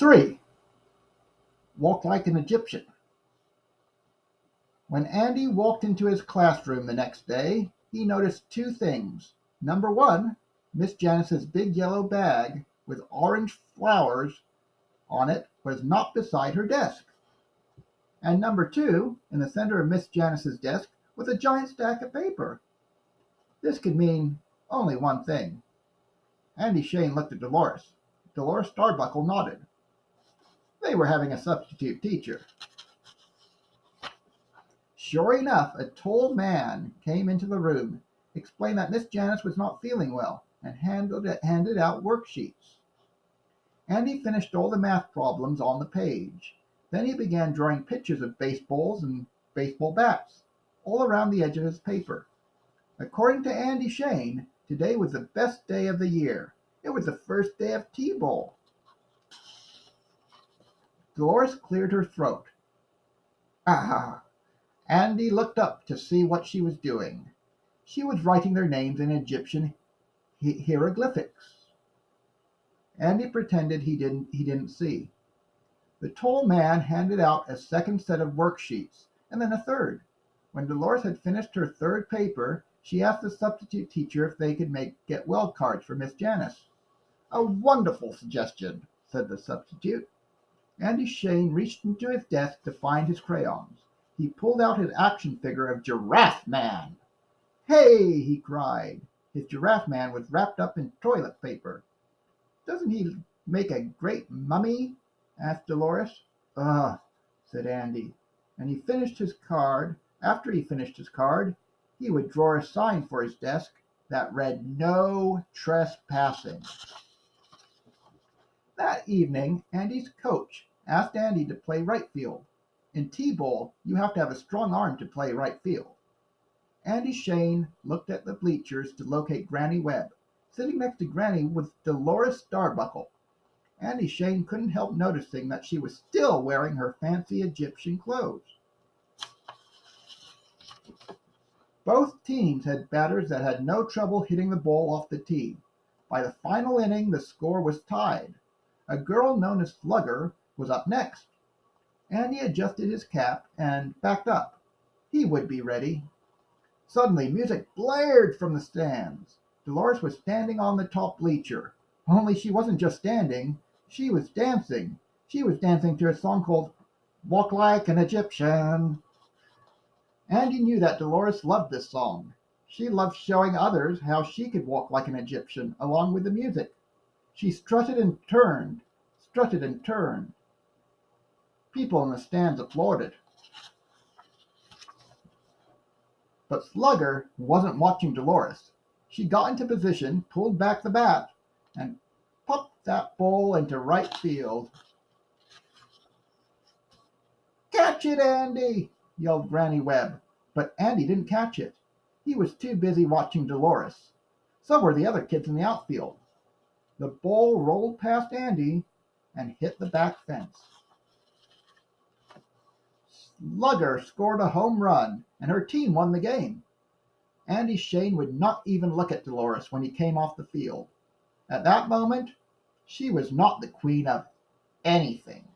3. Walk like an Egyptian. When Andy walked into his classroom the next day, he noticed two things. Number one, Miss Janice's big yellow bag with orange flowers on it was not beside her desk. And number two, in the center of Miss Janice's desk was a giant stack of paper. This could mean only one thing. Andy Shane looked at Dolores. Dolores Starbuckle nodded. They were having a substitute teacher. Sure enough, a tall man came into the room, explained that Miss Janice was not feeling well, and handed out worksheets. Andy finished all the math problems on the page. Then he began drawing pictures of baseballs and baseball bats all around the edge of his paper. According to Andy Shane, today was the best day of the year. It was the first day of T-Ball. Dolores cleared her throat. Ah! Andy looked up to see what she was doing. She was writing their names in Egyptian hieroglyphics. Andy pretended he didn't see. The tall man handed out a second set of worksheets, and then a third. When Dolores had finished her third paper, she asked the substitute teacher if they could get well cards for Miss Janice. A wonderful suggestion, said the substitute. Andy Shane reached into his desk to find his crayons. He pulled out his action figure of Giraffe Man. Hey, he cried. His Giraffe Man was wrapped up in toilet paper. Doesn't he make a great mummy? Asked Dolores. Ugh, said Andy. And he finished his card. After he finished his card, he would draw a sign for his desk that read, "No trespassing." That evening, Andy's coach asked Andy to play right field. In T-ball, you have to have a strong arm to play right field. Andy Shane looked at the bleachers to locate Granny Webb. Sitting next to Granny was Dolores Starbuckle. Andy Shane couldn't help noticing that she was still wearing her fancy Egyptian clothes. Both teams had batters that had no trouble hitting the ball off the tee. By the final inning, the score was tied. A girl known as Slugger was up next. Andy adjusted his cap and backed up. He would be ready. Suddenly, music blared from the stands. Dolores was standing on the top bleacher. Only she wasn't just standing, she was dancing. She was dancing to a song called "Walk Like an Egyptian." Andy knew that Dolores loved this song. She loved showing others how she could walk like an Egyptian along with the music. She strutted and turned, strutted and turned. People in the stands applauded. But Slugger wasn't watching Dolores. She got into position, pulled back the bat, and popped that ball into right field. "Catch it, Andy!" yelled Granny Webb. But Andy didn't catch it. He was too busy watching Dolores. So were the other kids in the outfield. The ball rolled past Andy and hit the back fence. Slugger scored a home run, and her team won the game. Andy Shane would not even look at Dolores when he came off the field. At that moment, she was not the queen of anything.